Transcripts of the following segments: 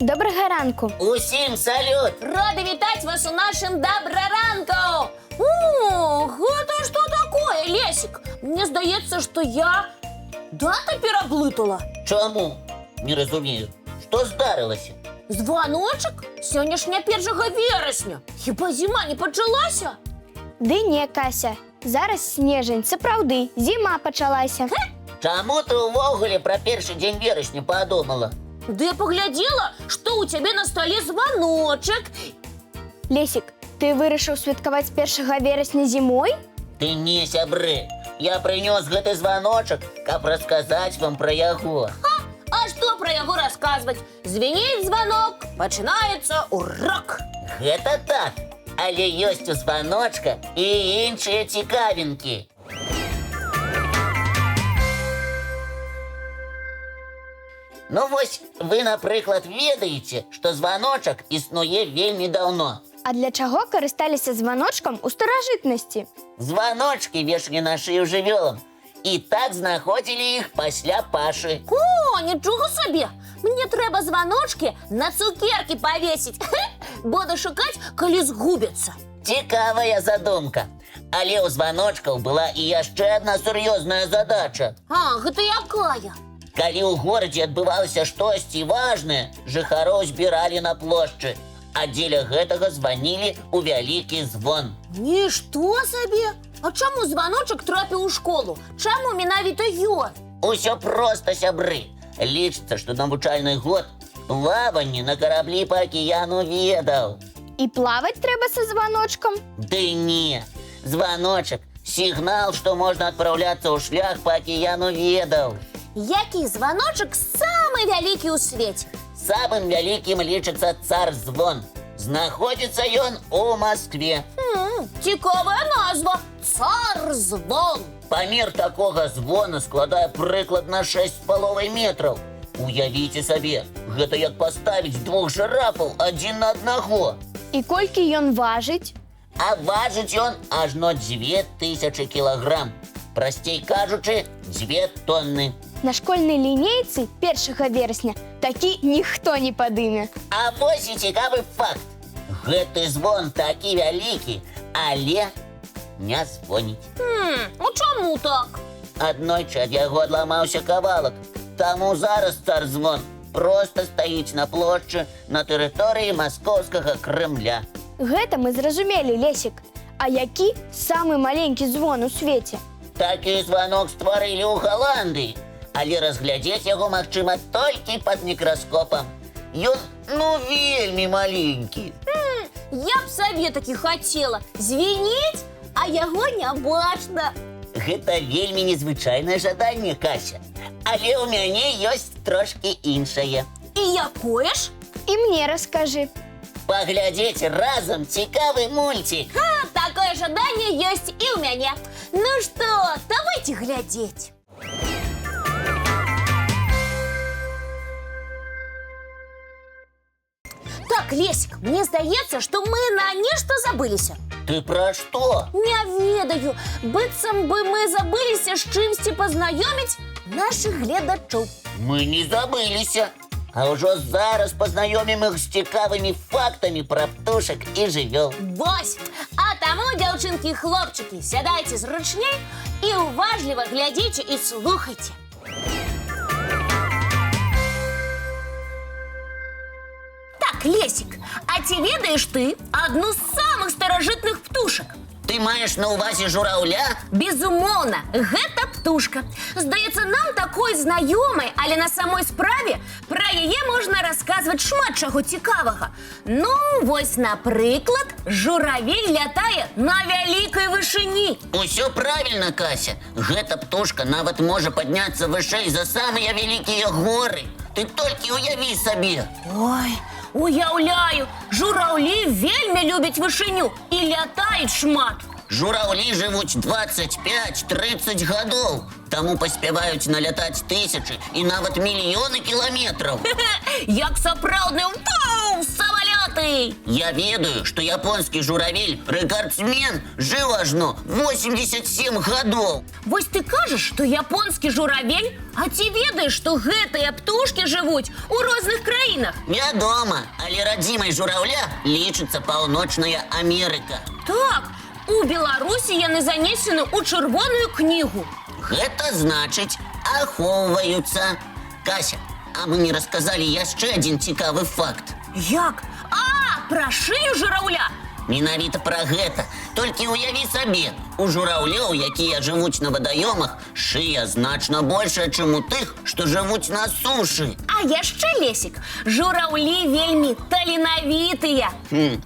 Доброго ранку. Усім салют! Рада вітать вас у нашем Доброранку! О, это что такое, Лесик? Мне здається, що я дата переплутала. Чому? Не розумію. Що здарилося? Звоночек? Сьогоднішня 1 вересня. Хіба зима не почалася? Ды не, Кася. Зараз снежень, сапраўды, зима почалася. Чому ти увогуле про перший день вересня подумала? Да я поглядела, что у тебя на столе звоночек. Лесик, ты вырашыў святкаваць 1 верасня зімой? Ты не сябры. Я принес гэты звоночек, каб рассказать вам про яго. А что про яго рассказывать? Звенит звонок, починается урок. Гэта так. Але ёсць у звоночка і іншыя цікавінкі. Ну вось, вы, напрыклад, ведаеце, што звоночак існуе вельмі даўно. А для чаго карысталіся званочкам у старажытнасці? Звоночки вешалі на шыю жывёлам. І так знаходзілі іх пасля пашы. О, нічого собі! Мне треба звоночки на цукерки повесить. Буду шукать, коли згубятся. Цікавая задумка. Але ў звоночкаў была і яшчэ адна сур'ёзная задача. А, гэта якая? Калі ў горадзе адбывалася штосьці важнае, жыхароў збіралі на плошчы, а дзеля гэтага званілі ў вялікі звон. Нішто сабе! А чаму звоночек трапіў у школу? Чаму менавіта ён? Усё проста, сябры. Лічыцца, што навучальны год плаванне на караблі па акіяну ведаў. І плаваць трэба са званочкам? Ды не. Звоночек – сигнал, што можна адпраўляцца ў шлях па акіяну ведаў. Які звоночек самы вялікі ў свеце? Самым вялікім лічыцца цар-звон. Знаходзіцца ён у Маскве. Цікавая назва. Цар-звон. Памер такога звона складае прыкладна 6,5 метраў. Уявіце сабе, гэта як паставіць 2 жырафаў адзін на аднаго. І колькі ён важыць? А важыць ён ажно 2000 кілаграм. Прасцей кажучы, 2 тонны. На школьнай лінейцы 1 верасня такі ніхто не падыме. А вось і цікавы факт. Гэты звон такі вялікі, але не звоніць. Ну чаму так? Аднойчы ад яго адламаўся кавалак. Таму зараз цар-звон проста стаіць на плошчы на тэрыторыі маскоўскага Крэмля. Гэта мы зразумелі, Лесік. А які самы маленькі звон у свеце? Такі звонок стварылі ў Галандыі, але разглядзець яго магчыма толькі пад мікраскопам. Ён, вельмі маленькі. Я б сабе такі хацела. Звініць, а яго не бачна. Гэта вельмі незвычайнае жаданне, Кася. Але ў мяне ёсць трошкі іншае. І якое ж? І мне раскажы. Паглядзець разам цікавы мульцік. Такое жаданне ёсць і ў мяне. Ну што, давайте глядзець. Так, Лесик, мне здаецца, што мы на нешта забыліся. Ты пра што? Не ведаю, быццам бы мы забыліся з чымсьці пазнаёміць нашых гледачоў. Мы не забыліся. А ўжо зараз пазнаёмім іх з цікавымі фактамі пра птушак і жывёл. Вось! А таму, дзяўчынкі і хлопчыкі, сядайце зручней і уважліва глядзіце і слухайце. Так, Лесик, а ці ведаеш ты адну з самых старажытных птушак? Ты маеш на ўвазе жураўля? Безумоўна, гэта птушка. Здаецца, нам такой знаёмай, але на самой справе пра яе можна расказваць шмат чаго цікавага. Ну, вось, напрыклад, журавель лятае на вялікай вышыні. Усё правільна, Кася. Гэта птушка нават можа падняцца вышэй за самыя вялікія горы. Ты толькі уяві сабе. Ой, уяўляю, жураўлі вельмі любяць вышыню і лятаюць шмат. Жураўлі жывуць 25-30 гадоў, таму паспяваюць налятаць тысячы і нават мільёны кіламетраў. Як сапраўдны самалёт. сотый. Я ведаю, что японский журавель-рекордсмен жил ажно 87 гадоў. Вось ты кажаш, што японскі журавель, а ці ведаеш, што гэтыя птушкі жывуць у розных краінах? Вядома, але радзімай журавля лічыцца Паўночная Амерыка. Так, у Беларусі яны занесены ў чырвоную кнігу. Гэта значыць, ахоўваюцца. Кася, а мы не расказалі яшчэ адзін цікавы факт. Як? Пра шыю жураўля? Менавіта пра гэта. Толькі ўяві сабе, у жураўлёў, якія жывуць на вадаёмах, шыя значна большая, чым у тых, што жывуць на сушы. А яшчэ, Лесік, жураўлі вельмі таленавітыя.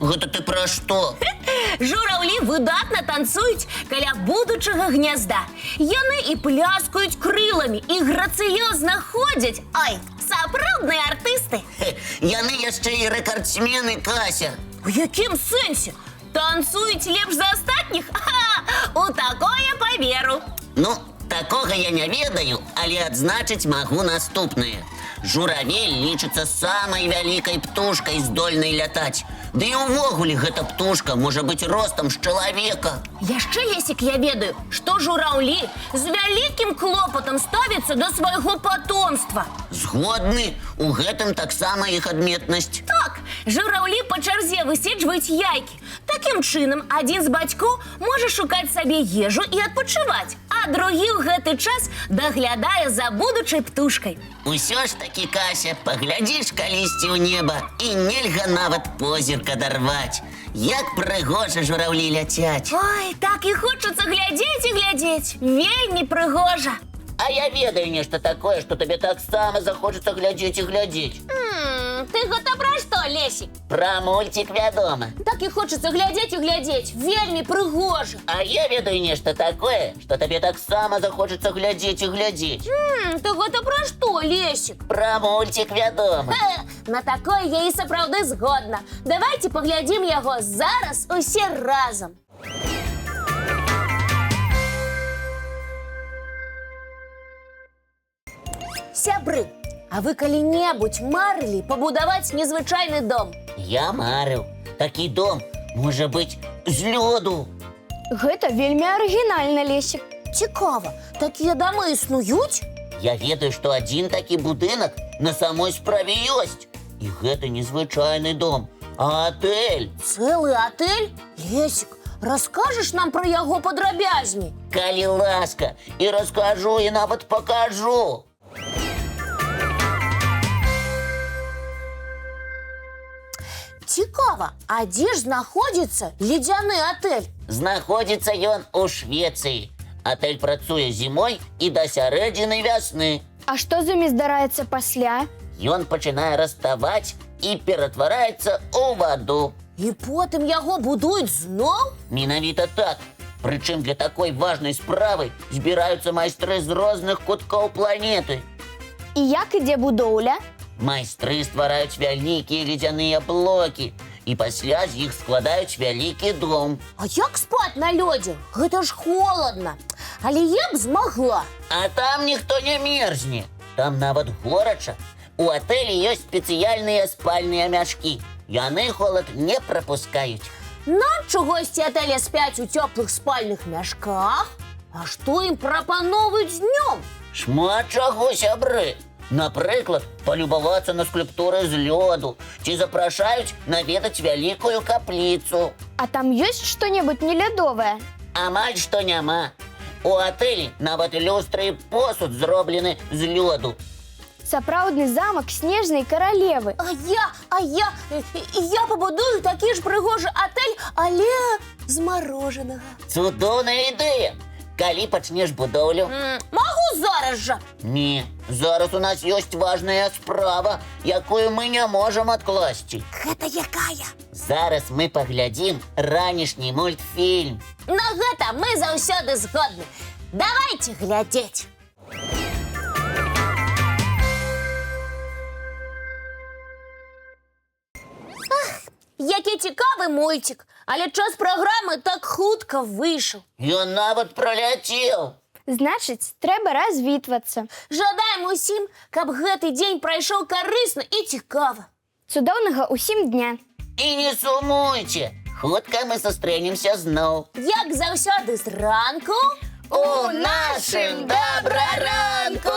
Гэта ты пра што? Жураўлі выдатна танцуюць каля будучага гнязда. Яны і пляскаюць крыламі, і грацыёзна ходзяць. Ой, сапраўдныя артысты. Яны яшчэ і рэкардсмены, Кася. У якім сэнсе? Танцуюць лепш за астатніх? У такое паверу. Ну, такога я не ведаю, але адзначыць магу наступнае. Журавель лічыцца самай вялікай птушкай, здольнай лятаць. Ды і ўвогуле гэта птушка можа быць ростам з чалавека. Яшчэ, Лесік, я ведаю, што жураўлі з вялікім клопатам ставяцца да свайго патомства. Згодны, у гэтым таксама іх адметнасць. Так, жураўлі па чарзе выседжваюць яйкі. Такім чынам, адзін з бацькоў можа шукаць сабе ежу і адпачываць, а другі ў гэты час даглядае за будучай птушкай. Усё ж такі, Кася, паглядзіш калісьці ў неба і нельга нават позірк адарваць. Як прыгожа жураўлі ляцяць. Ой, так і хочацца глядзець і глядзець. Вельмі прыгожа. А я ведаю нешта такое, што табе таксама захочацца глядзець і глядзець. Ты гэта пра што, Лесік? Пра мульцік вядома. Так і хочацца глядзець і глядзець. Вельмі прыгожа. А я ведаю нешта такое, што табе таксама захочацца глядзець і глядзець. Ты гэта пра што, Лесік? Пра мульцік вядома. На такое я і сапраўды згодна. Давайце паглядзім яго зараз усе разам. Сябры, а вы калі-небудзь марылі пабудаваць незвычайны дом? Я марыў. Такі дом можа быць з лёду. Гэта вельмі арыгінальна, Лесік. Цікава, такія дамы існуюць? Я ведаю, што адзін такі будынак на самой справе ёсць. І гэта не звычайны дом, а атэль. Цэлы атэль? Лесік, раскажаш нам пра яго падрабязней? Калі ласка, і раскажу, і нават пакажу. Цікава, а дзе ж знаходзіцца ледзяны атэль? Знаходзіцца ён у Швецыі. Атэль працуе зімой і да сярэдзіны вясны. А што з імі здараецца пасля? Ён пачынае раставаць і ператвараецца ў ваду. І потым яго будуюць зноў? Менавіта так. Прычым для такой важнай справы збіраюцца майстры з розных куткоў планеты. І як ідзе будоўля? Майстры ствараюць вялікія ледзяныя блокі і пасля з іх складаюць вялікі дом. А як спаць на лёдзе? Гэта ж холадна. Але я б змагла. А там ніхто не мерзне. Там нават горача. У атэлі ёсць спецыяльныя спальныя мяшкі. Яны холад не прапускаюць. Нам чагосьці атэле спяць у цёплых спальных мяшках? А што ім прапаноўваюць днём? Шмат чаго, сябры. Напрыклад, палюбавацца на скульптуры з лёду ці запрашаюць наведаць вялікую капліцу. А там ёсць што-небудзь нелядовае? Амаль што няма. У атэлі нават люстры і посуд зроблены з лёду. Сапраўдны замак снежнай каралевы. А я пабудую такі ж прыгожы атэль, але з марожанага. Цудоўная ідэя. Калі пачнеш будоўлю? Магу зараз жа. Не, зараз у нас ёсць важная справа, якую мы не можам адкласці. Гэта якая? Зараз мы паглядзім ранішні мультфільм. На гэта мы заўсёды згодны. Давайце глядзець. Які цікавы мульцік, але час праграмы так хутка выйшаў. Ён нават праляцеў. Значыць, трэба развітвацца. Жадаем усім, каб гэты дзень прайшоў карысна і цікава. Цудоўнага ўсім дня. І не сумуйте. Хутка ми сустрэнемся зноў. Як заўсёды зранку У нашым добраранку!